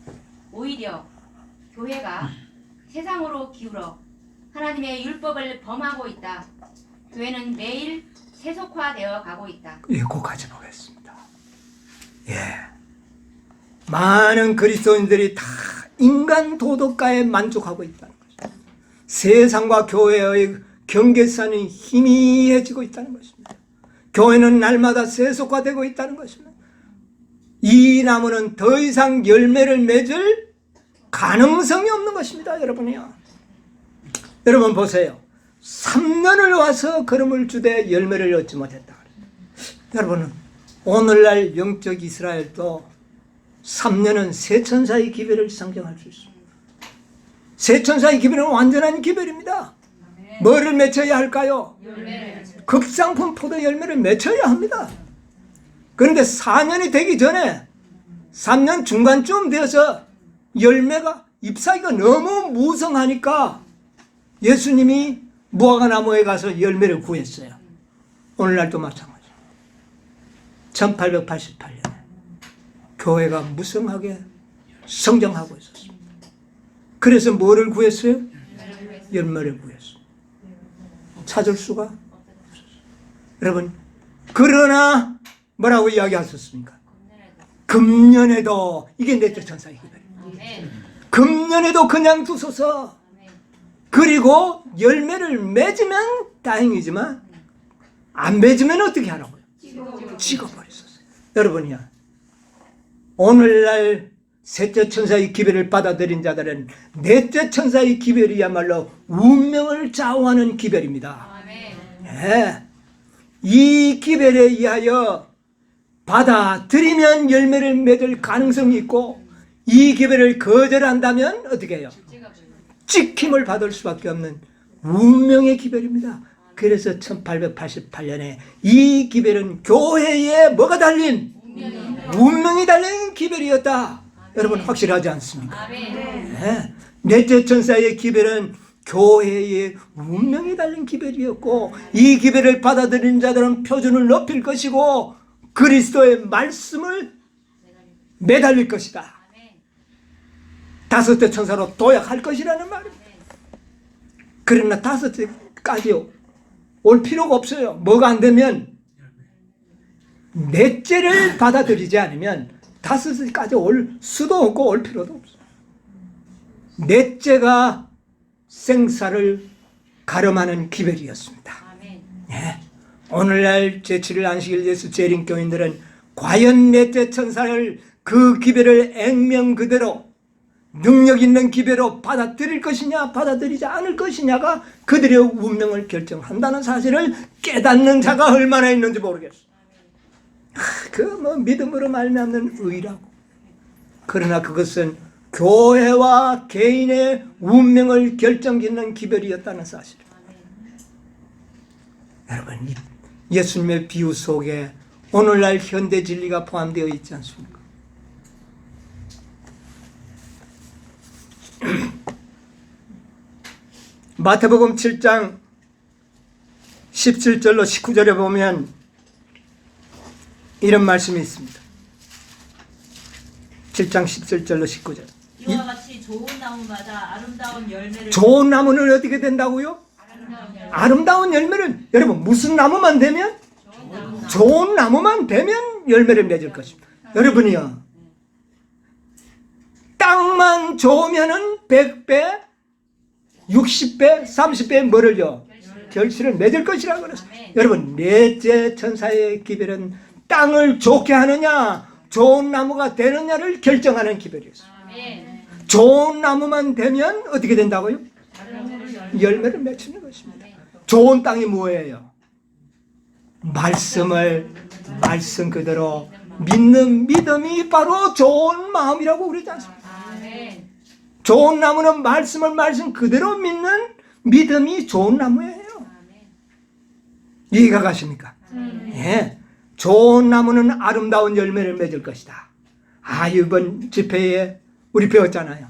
오히려 교회가 세상으로 기울어 하나님의 율법을 범하고 있다. 교회는 매일 세속화되어 가고 있다. 예, 거기까지 보겠습니다. 예, 많은 그리스도인들이 다 인간 도덕가에 만족하고 있다는 것입니다. 세상과 교회의 경계선이 희미해지고 있다는 것입니다. 교회는 날마다 세속화되고 있다는 것입니다. 이 나무는 더 이상 열매를 맺을 가능성이 없는 것입니다. 여러분이요. 여러분 보세요. 3년을 와서 걸음을 주되 열매를 얻지 못했다. 여러분은 오늘날 영적 이스라엘도 3년은 세천사의 기별을 상징할 수 있습니다. 세천사의 기별은 완전한 기별입니다. 뭐를 맺혀야 할까요? 극상품 포도 열매를 맺혀야 합니다. 그런데 4년이 되기 전에 3년 중간쯤 되어서 열매가 잎사귀가 너무 무성하니까 예수님이 무화과나무에 가서 열매를 구했어요. 오늘날도 마찬가지입니다. 1888년에 교회가 무성하게 성장하고 있었습니다. 그래서 뭐를 구했어요? 열매를 구했어요. 찾을 수가 없었어요. 여러분, 그러나 뭐라고 이야기하셨습니까? 금년에도, 이게 넷째 천사의 기별입니다. 금년에도 그냥 두소서. 그리고 열매를 맺으면 다행이지만 안 맺으면 어떻게 하라고요? 찍어버렸었어요. 여러분이요, 오늘날 셋째 천사의 기별을 받아들인 자들은 넷째 천사의 기별이야말로 운명을 좌우하는 기별입니다. 예. 이 기별에 의하여 받아들이면 열매를 맺을 가능성이 있고, 이 기별을 거절한다면 어떻게 해요? 찍힘을 받을 수밖에 없는 운명의 기별입니다. 그래서 1888년에 이 기별은 교회에 뭐가 달린? 운명이 달린 기별이었다. 여러분 확실하지 않습니까? 네. 넷째 천사의 기별은 교회의 운명이 달린 기별이었고, 이 기별을 받아들인 자들은 표준을 높일 것이고 그리스도의 말씀을 매달릴 것이다. 다섯째 천사로 도약할 것이라는 말입니다. 그러나 다섯째까지 올 필요가 없어요. 뭐가 안 되면, 넷째를 받아들이지 않으면 다섯째까지 올 수도 없고 올 필요도 없어요. 넷째가 생사를 가름하는 기별이었습니다. 예. 오늘날 제7일 안식일 예수 재림교인들은 과연 넷째 천사를 그 기별을 액면 그대로 능력 있는 기별로 받아들일 것이냐 받아들이지 않을 것이냐가 그들의 운명을 결정한다는 사실을 깨닫는 자가 얼마나 있는지 모르겠어요. 그 뭐 믿음으로 말미암는 의라고. 그러나 그것은 교회와 개인의 운명을 결정짓는 기별이었다는 사실. 여러분, 이 예수님의 비유 속에 오늘날 현대 진리가 포함되어 있지 않습니까? 마태복음 7장 17절로 19절에 보면 이런 말씀이 있습니다. 7장 17절로 19절. 이와 같이 좋은 나무마다 아름다운 열매를 좋은 나무는 어떻게 된다고요? 아름다운 열매를, 여러분, 무슨 나무만 되면? 좋은 나무만 되면 열매를 맺을 것입니다. 여러분이요, 땅만 좋으면은 100배, 60배, 30배 뭐를요? 결실을 맺을 것이라고 그랬어요. 여러분, 넷째 천사의 기별은 땅을 좋게 하느냐, 좋은 나무가 되느냐를 결정하는 기별이었어요. 좋은 나무만 되면 어떻게 된다고요? 열매를 맺히는 것입니다. 좋은 땅이 뭐예요? 말씀 그대로 믿는 믿음이 바로 좋은 마음이라고 그러지 않습니까? 좋은 나무는 말씀 그대로 믿는 믿음이 좋은 나무예요. 이해가 가십니까? 예. 좋은 나무는 아름다운 열매를 맺을 것이다. 이번 집회에 우리 배웠잖아요.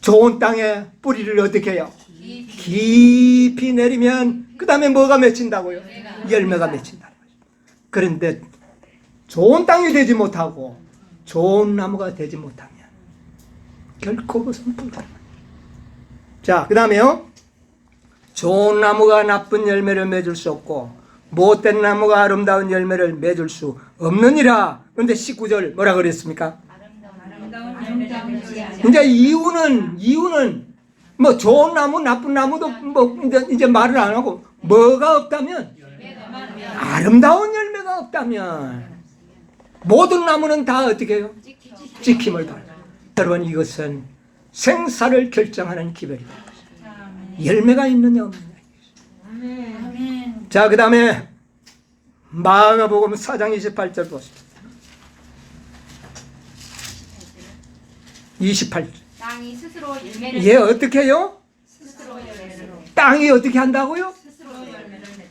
좋은 땅에 뿌리를 어떻게 해요? 깊이 내리면 그 다음에 뭐가 맺힌다고요? 열매가 맺힌다는 거죠. 그런데 좋은 땅이 되지 못하고 좋은 나무가 되지 못하면 결코 그것은 불가능합니다. 자, 그 다음에요. 좋은 나무가 나쁜 열매를 맺을 수 없고 못된 나무가 아름다운 열매를 맺을 수 없느니라. 그런데 19절 뭐라 그랬습니까? 이제 이유는 뭐 좋은 나무 나쁜 나무도 뭐 이제 말을 안 하고 뭐가 없다면? 아름다운 열매가 없다면 모든 나무는 다 어떻게 해요? 찍힘을 받아요. 여러분, 이것은 생사를 결정하는 기별이다. 열매가 있느냐 없느냐. 자, 그 다음에 마가복음 4장 28절 보십시오. 28절. 땅이 스스로 열매를 얘 어떻게 해요? 스스로 열매를 땅이 어떻게 한다고요?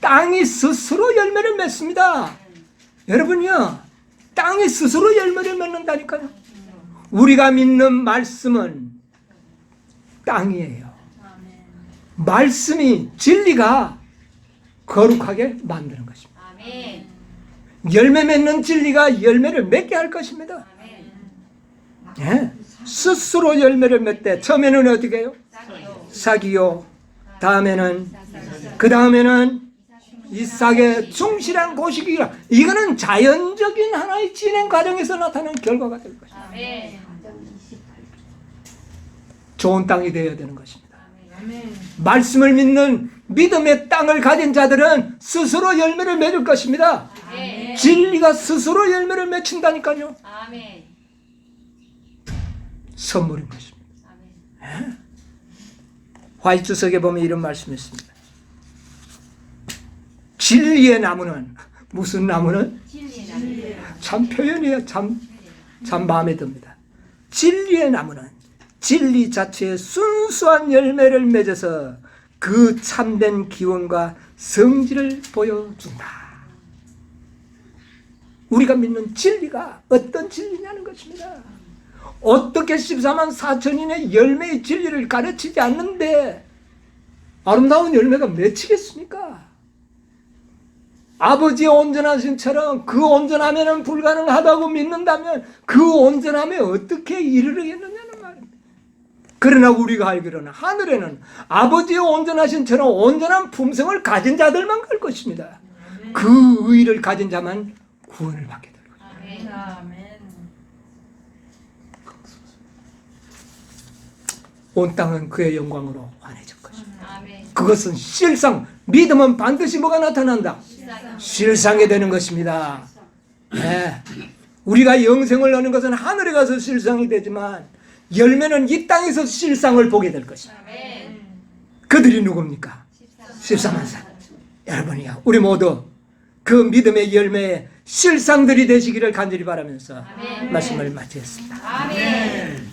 땅이 스스로 열매를 맺습니다. 여러분요, 땅이 스스로 열매를 맺는다니까요. 우리가 믿는 말씀은 땅이에요. 말씀이, 진리가 거룩하게 만드는 것입니다. 아멘. 열매 맺는 진리가 열매를 맺게 할 것입니다. 예? 스스로 열매를 맺되 처음에는 어떻게 해요? 싹이요. 다음에는, 그 다음에는 이삭의 충실한 고식이라. 이거는 자연적인 하나의 진행 과정에서 나타나는 결과가 될 것입니다. 아멘. 좋은 땅이 되어야 되는 것입니다. 말씀을 믿는 믿음의 땅을 가진 자들은 스스로 열매를 맺을 것입니다. 아멘. 진리가 스스로 열매를 맺힌다니까요. 아멘. 선물인 것입니다. 아멘. 화이트석에 보면 이런 말씀이 있습니다. 진리의 나무는, 무슨 나무는? 진리의 나무. 참 표현이에요. 참 마음에 듭니다. 진리의 나무는 진리 자체의 순수한 열매를 맺어서 그 참된 기원과 성질을 보여준다. 우리가 믿는 진리가 어떤 진리냐는 것입니다. 어떻게 14만 4천인의 열매의 진리를 가르치지 않는데 아름다운 열매가 맺히겠습니까? 아버지의 온전하심처럼 그 온전함에는 불가능하다고 믿는다면 그 온전함에 어떻게 이르르겠느냐는 말입니다. 그러나 우리가 알기로는 하늘에는 아버지의 온전하심처럼 온전한 품성을 가진 자들만 갈 것입니다. 그 의를 가진 자만 구원을 받게 될 것입니다. 아멘. 온 땅은 그의 영광으로 환해질 것입니다. 아멘. 그것은 실상, 믿음은 반드시 뭐가 나타난다? 실상이 되는 것입니다. 네. 우리가 영생을 얻는 것은 하늘에 가서 실상이 되지만 열매는 이 땅에서 실상을 보게 될 것입니다. 아멘. 그들이 누굽니까? 14만 사. 여러분이요, 우리 모두 그 믿음의 열매의 실상들이 되시기를 간절히 바라면서 아멘. 말씀을 마치겠습니다. 아멘.